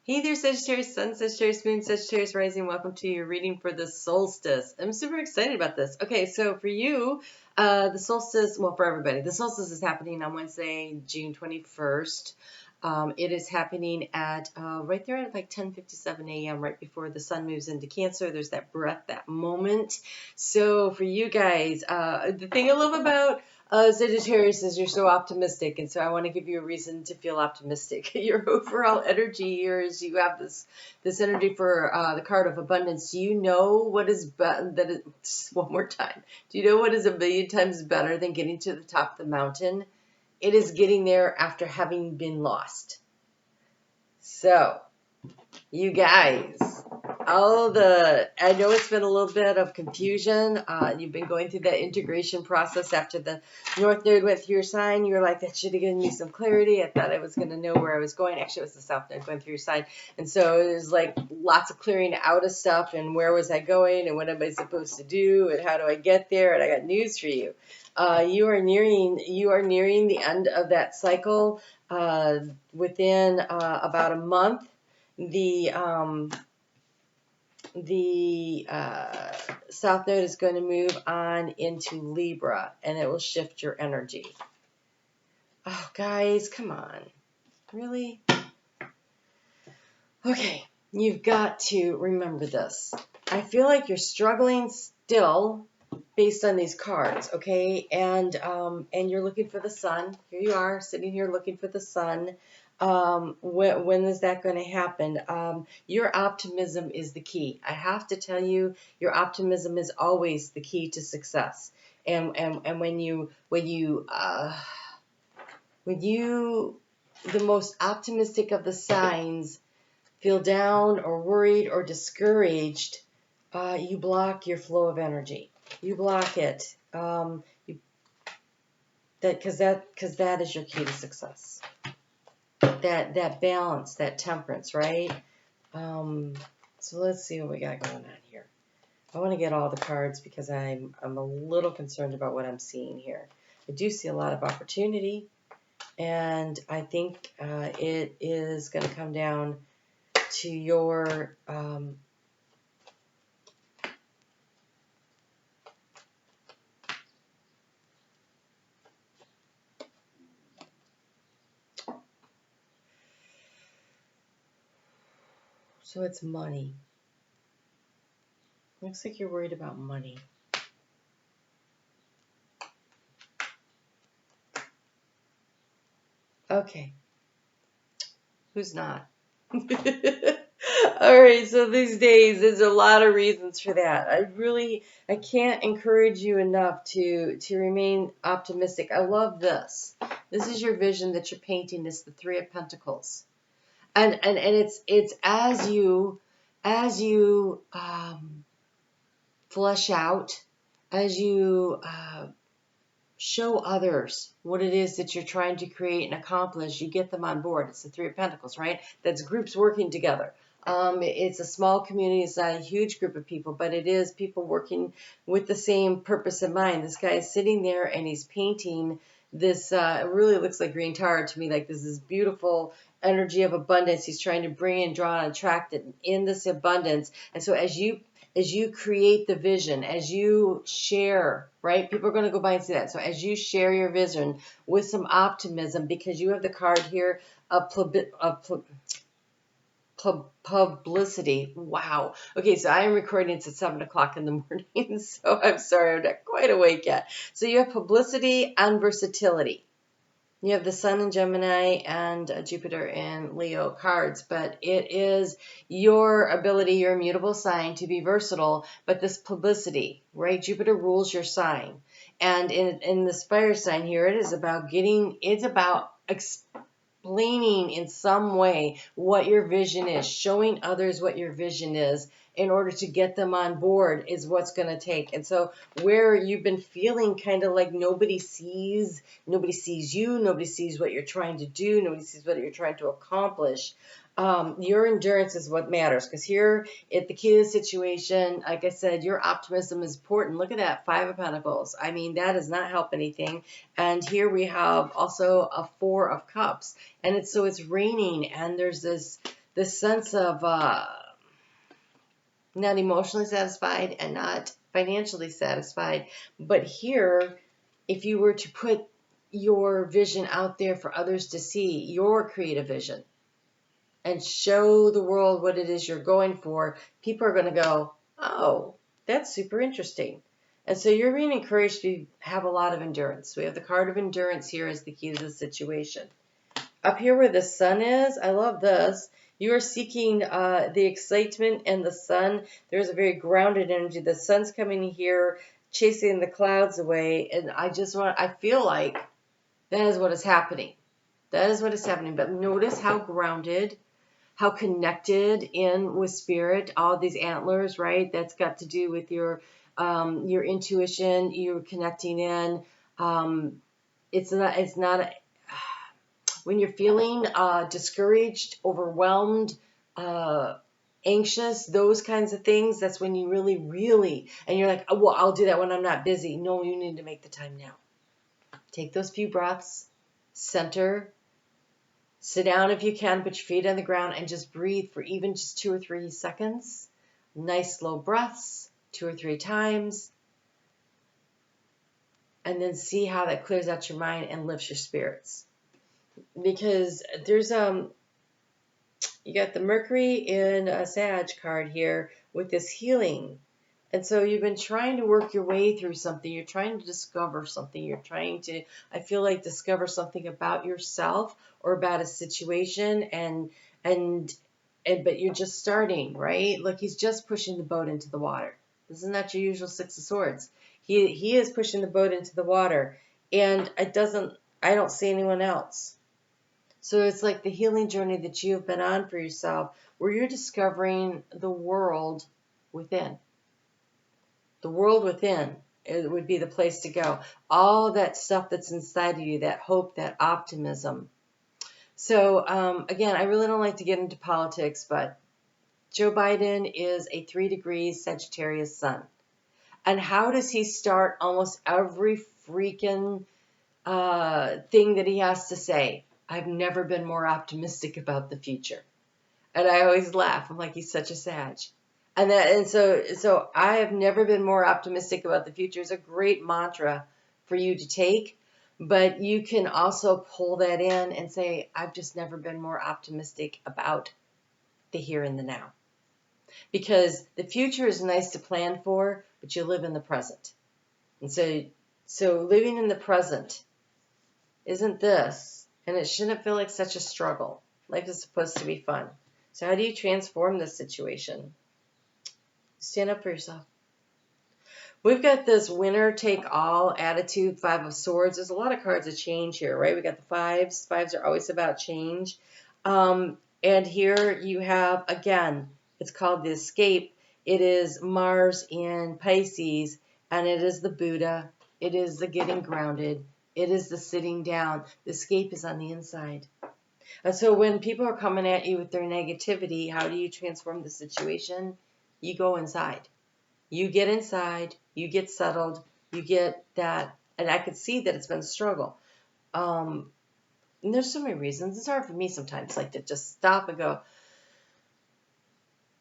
Hey there, Sagittarius, Sun, Sagittarius, Moon, Sagittarius, Rising. Welcome to your reading for the solstice. I'm super excited about this. Okay, so for you, the solstice, well, for everybody, the solstice is happening on Wednesday, June 21st. It is happening at right there at like 10:57 a.m., right before the sun moves into Cancer. There's that breath, that moment. So for you guys, the thing I love about Sagittarius is you're so optimistic, and so I want to give you a reason to feel optimistic. Your overall energy here is you have this energy for the card of abundance. Do you know what is that is one more time? Do you know what is a million times better than getting to the top of the mountain? It is getting there after having been lost. So, you guys, I know it's been a little bit of confusion. You've been going through that integration process after the North Node went through your sign. You were like, that should have given me some clarity. I thought I was going to know where I was going. Actually, it was the South Node going through your sign. And so it was like lots of clearing out of stuff and where was I going and what am I supposed to do and how do I get there? And I got news for you. You are nearing the end of that cycle within about a month. The South Node is going to move on into Libra, and it will shift your energy. Oh, guys, come on. Really? Okay, you've got to remember this. I feel like you're struggling still based on these cards, okay? And you're looking for the sun. Here you are, sitting here looking for the sun. When is that going to happen? Your optimism is the key. I have to tell you, your optimism is always the key to success. And when you the most optimistic of the signs feel down or worried or discouraged, you block your flow of energy. You block it. Because that is your key to success. That balance, that temperance, right? So let's see what we got going on here. I want to get all the cards because I'm a little concerned about what I'm seeing here. I do see a lot of opportunity, and I think it is going to come down to your so it's money. Looks like you're worried about money. Okay. Who's not? All right, so these days, there's a lot of reasons for that. I can't encourage you enough to remain optimistic. I love this. This is your vision that you're painting. It's the Three of Pentacles. And it's as you flesh out, as you show others what it is that you're trying to create and accomplish, you get them on board. It's the Three of Pentacles, right? That's groups working together. It's a small community. It's not a huge group of people, but it is people working with the same purpose in mind. This guy is sitting there and he's painting this. It really looks like green tar to me. Like this is beautiful energy of abundance. He's trying to bring and draw and attract it in this abundance. And so as you create the vision, as you share, right? People are going to go by and see that. So as you share your vision with some optimism, because you have the card here of publicity. Wow. Okay, so I am recording this at 7 o'clock in the morning, so I'm sorry, I'm not quite awake yet. So you have publicity and versatility. You have the Sun in Gemini and Jupiter in Leo cards, but it is your ability, your immutable sign, to be versatile, but this publicity, right? Jupiter rules your sign. And in this fire sign here, it's about explaining in some way what your vision is, showing others what your vision is in order to get them on board is what's going to take. And so where you've been feeling kind of like nobody sees you, nobody sees what you're trying to do, nobody sees what you're trying to accomplish, your endurance is what matters. Because here at the key to the situation, like I said, your optimism is important. Look at that, Five of Pentacles. I mean, that does not help anything. And here we have also a Four of Cups. And it's raining, and there's this this sense of not emotionally satisfied and not financially satisfied. But here, if you were to put your vision out there for others to see, your creative vision, and show the world what it is you're going for, people are going to go, oh, that's super interesting. And so you're being encouraged to have a lot of endurance. We have the card of endurance here as the key to the situation. Up here where the sun is, I love this. You are seeking the excitement and the sun. There's a very grounded energy. The sun's coming here, chasing the clouds away. And I feel like that is what is happening. That is what is happening. But notice how grounded, how connected in with spirit, all these antlers, right? That's got to do with your intuition, you're connecting in. It's not when you're feeling discouraged, overwhelmed, anxious, those kinds of things, that's when you really, and you're like, oh, well, I'll do that when I'm not busy. No, you need to make the time now. Take those few breaths, center, sit down if you can, put your feet on the ground, and just breathe for even just 2 or 3 seconds. Nice slow breaths, 2 or 3 times. And then see how that clears out your mind and lifts your spirits. Because there's you got the Mercury in a Sag card here with this healing. And so you've been trying to work your way through something. You're trying to discover something. You're trying to, I feel like, discover something about yourself or about a situation. But you're just starting, right? Like he's just pushing the boat into the water. This is not your usual 6 of Swords. He is pushing the boat into the water. And I don't see anyone else. So it's like the healing journey that you have been on for yourself, where you're discovering the world within. The world within, it would be the place to go. All that stuff that's inside of you, that hope, that optimism. So again, I really don't like to get into politics, but Joe Biden is a 3 degrees Sagittarius sun. And how does he start almost every freaking thing that he has to say? I've never been more optimistic about the future. And I always laugh. I'm like, he's such a Sag. And so I have never been more optimistic about the future. It's a great mantra for you to take, but you can also pull that in and say, I've just never been more optimistic about the here and the now. Because the future is nice to plan for, but you live in the present. And so living in the present isn't this, and it shouldn't feel like such a struggle. Life is supposed to be fun. So how do you transform this situation? Stand up for yourself. We've got this winner take all attitude, 5 of Swords. There's a lot of cards of change here, right? We got the 5s. 5s are always about change. And here you have, again, it's called the Escape. It is Mars in Pisces, and it is the Buddha. It is the getting grounded. It is the sitting down. The escape is on the inside. And so when people are coming at you with their negativity, how do you transform the situation? You go inside. You get inside. You get settled. You get that. And I could see that it's been a struggle. And there's so many reasons. It's hard for me sometimes, like to just stop and go.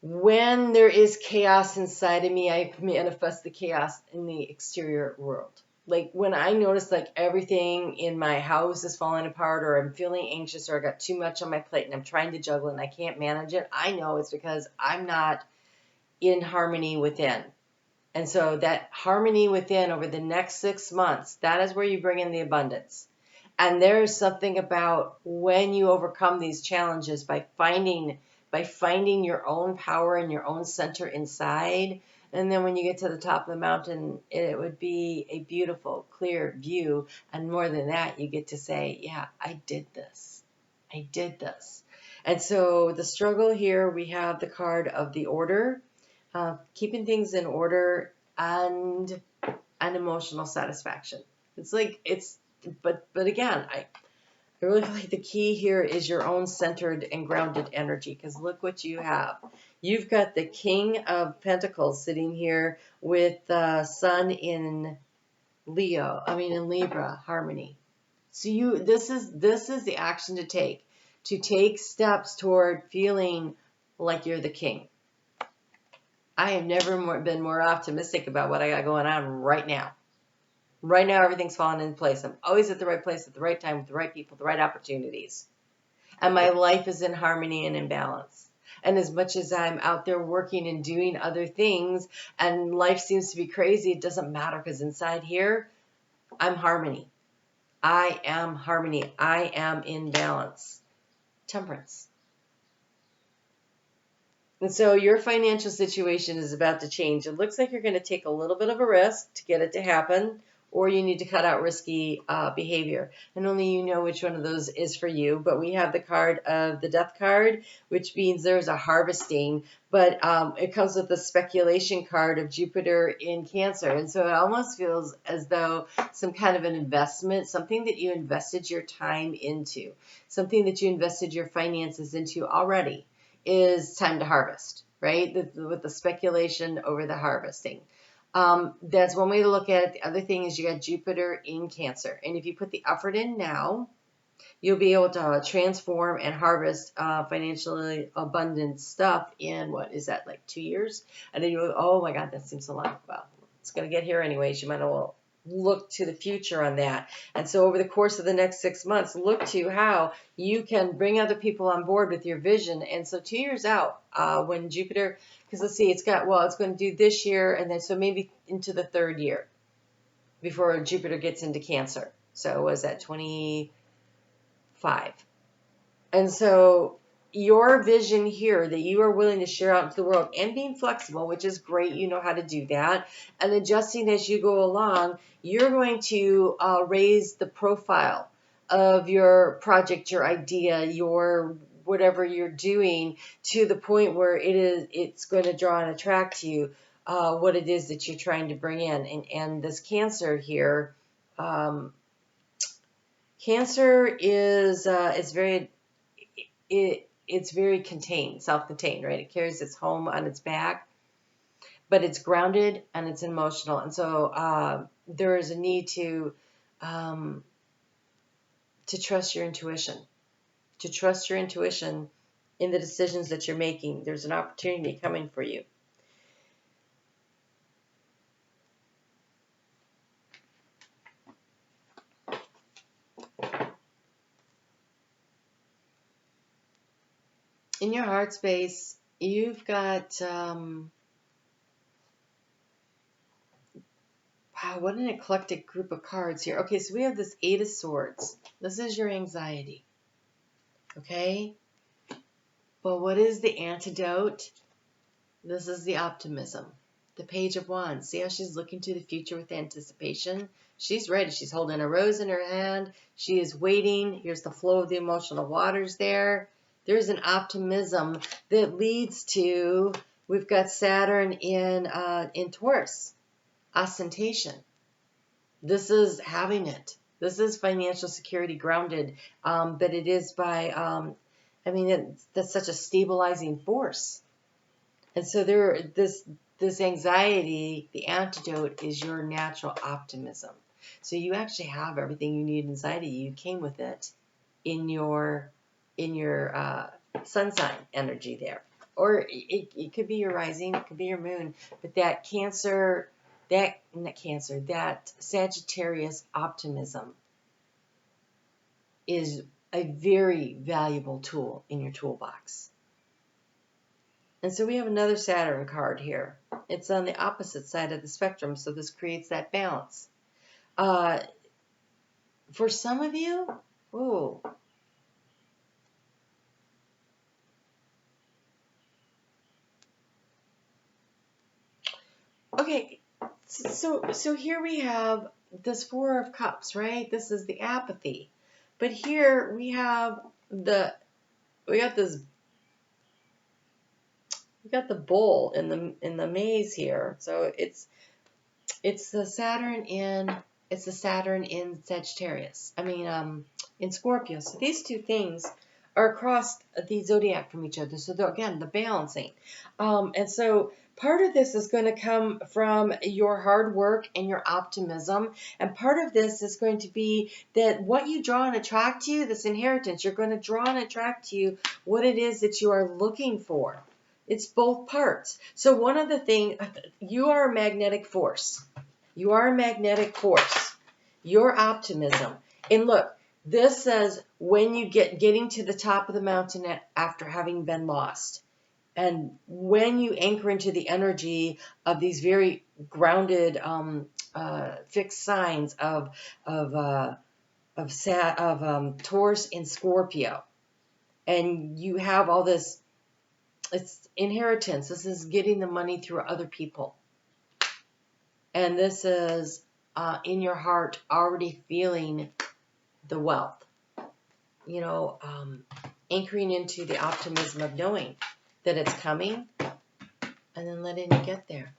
When there is chaos inside of me, I manifest the chaos in the exterior world. Like when I notice like everything in my house is falling apart, or I'm feeling anxious, or I got too much on my plate and I'm trying to juggle and I can't manage it, I know it's because I'm not in harmony within. And so that harmony within over the next 6 months, that is where you bring in the abundance. And there is something about when you overcome these challenges by finding your own power and your own center inside. And then when you get to the top of the mountain, it would be a beautiful, clear view. And more than that, you get to say, yeah, I did this. I did this. And so the struggle here, we have the card of the order, keeping things in order, and an emotional satisfaction. But again, I really feel like the key here is your own centered and grounded energy, because look what you have. You've got the King of Pentacles sitting here with the Sun in Libra, harmony. So this is the action to take. to take steps toward feeling like you're the king. I have never been more optimistic about what I got going on right now. Right now, everything's falling into place. I'm always at the right place at the right time with the right people, the right opportunities. And my life is in harmony and in balance. And as much as I'm out there working and doing other things and life seems to be crazy, it doesn't matter, because inside here, I'm harmony. I am harmony. I am in balance. Temperance. And so your financial situation is about to change. It looks like you're going to take a little bit of a risk to get it to happen, or you need to cut out risky behavior. And only you know which one of those is for you. But we have the card of the Death card, which means there's a harvesting. But it comes with the speculation card of Jupiter in Cancer. And so it almost feels as though some kind of an investment, something that you invested your time into, something that you invested your finances into already, is time to harvest, right? With the speculation over the harvesting. That's one way to look at it. The other thing is you got Jupiter in Cancer. And if you put the effort in now, you'll be able to transform and harvest financially abundant stuff in, what is that, like 2 years? And then you go, oh my God, that seems so long. Well, it's going to get here anyways. You might as well look to the future on that. And so over the course of the next 6 months, look to how you can bring other people on board with your vision. And so 2 years out, when Jupiter, because let's see, it's going to do this year, and then so maybe into the 3rd year before Jupiter gets into Cancer. So what is that, 25? And so your vision here that you are willing to share out into the world, and being flexible, which is great, you know how to do that, and adjusting as you go along, you're going to raise the profile of your project, your idea, your whatever you're doing, to the point where it's going to draw and attract to you what it is that you're trying to bring in. And this Cancer here, Cancer is it's very contained, self-contained, right? It carries its home on its back, but it's grounded and it's emotional. And so there is a need to trust your intuition, in the decisions that you're making. There's an opportunity coming for you. In your heart space, you've got, wow, what an eclectic group of cards here. Okay, so we have this 8 of Swords. This is your anxiety, okay? But what is the antidote? This is the optimism. The Page of Wands. See how she's looking to the future with anticipation? She's ready. She's holding a rose in her hand. She is waiting. Here's the flow of the emotional waters there. There's an optimism that leads to, we've got Saturn in Taurus, ostentation. This is having it. This is financial security, grounded, but it is by, that's such a stabilizing force. And so this anxiety, the antidote is your natural optimism. So you actually have everything you need inside of you. You came with it in your sun sign energy there. Or it could be your rising, it could be your moon. But that Sagittarius optimism is a very valuable tool in your toolbox. And so we have another Saturn card here. It's on the opposite side of the spectrum, so this creates that balance. For some of you, ooh, okay, so here we have this 4 of Cups, right? This is the apathy. But here we got the bull in the maze here. So it's the Saturn in Sagittarius. In Scorpio. So these two things are across the zodiac from each other. So again, the balancing. And so Part of this is going to come from your hard work and your optimism. And part of this is going to be that what you draw and attract to you, this inheritance, you're going to draw and attract to you what it is that you are looking for. It's both parts. So one of the things, you are a magnetic force. You are a magnetic force. Your optimism. And look, this says when you getting to the top of the mountain after having been lost. And when you anchor into the energy of these very grounded, fixed signs of Taurus and Scorpio, and you have all this, it's inheritance. This is getting the money through other people, and this is in your heart already feeling the wealth. You know, anchoring into the optimism of knowing that it's coming, and then letting it get there.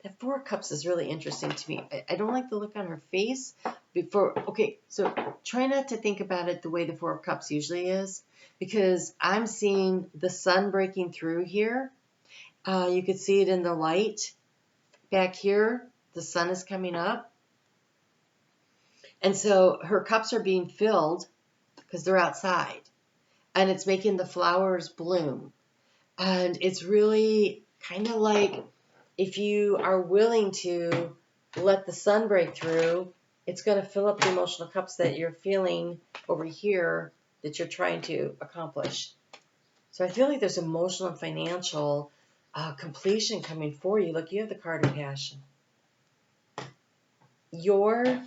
That Four of Cups is really interesting to me. I don't like the look on her face before. Okay, so try not to think about it the way the Four of Cups usually is, because I'm seeing the sun breaking through here. You could see it in the light back here. The sun is coming up. And so her cups are being filled because they're outside, and it's making the flowers bloom. And it's really kind of like, if you are willing to let the sun break through, it's going to fill up the emotional cups that you're feeling over here that you're trying to accomplish. So I feel like there's emotional and financial completion coming for you. Look, you have the card of passion. Your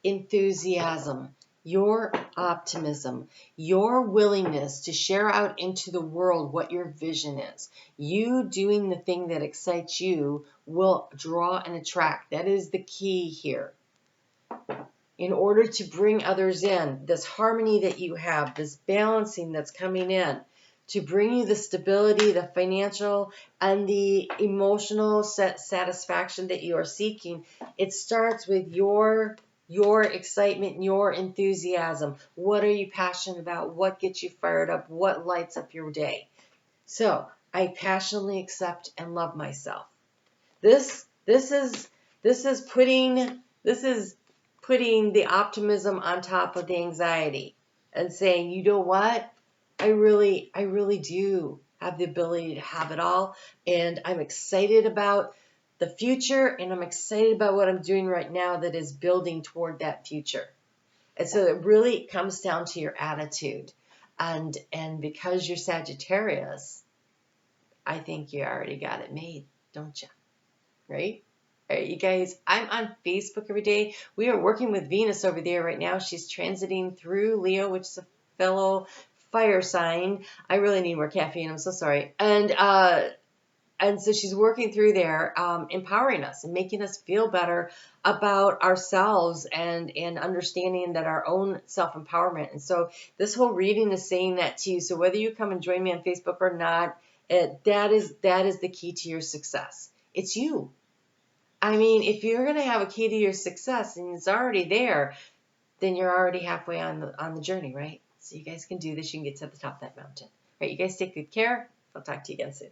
enthusiasm, your optimism, your willingness to share out into the world what your vision is. You doing the thing that excites you will draw and attract. That is the key here. In order to bring others in, this harmony that you have, this balancing that's coming in, to bring you the stability, the financial, and the emotional satisfaction that you are seeking, it starts with your excitement, your enthusiasm. What are you passionate about? What gets you fired up? What lights up your day? So I passionately accept and love myself. This is putting the optimism on top of the anxiety and saying, you know what? I really do have the ability to have it all, and I'm excited about the future, and I'm excited about what I'm doing right now that is building toward that future. And so it really comes down to your attitude. And because you're Sagittarius, I think you already got it made, don't you? Right? All right, you guys, I'm on Facebook every day. We are working with Venus over there right now. She's transiting through Leo, which is a fellow fire sign. I really need more caffeine. I'm so sorry. And so she's working through there, empowering us and making us feel better about ourselves and understanding that our own self-empowerment. And so this whole reading is saying that to you. So whether you come and join me on Facebook or not, that is the key to your success. It's you. I mean, if you're going to have a key to your success and it's already there, then you're already halfway on the journey, right? So you guys can do this. You can get to the top of that mountain. All right, you guys take good care. I'll talk to you again soon.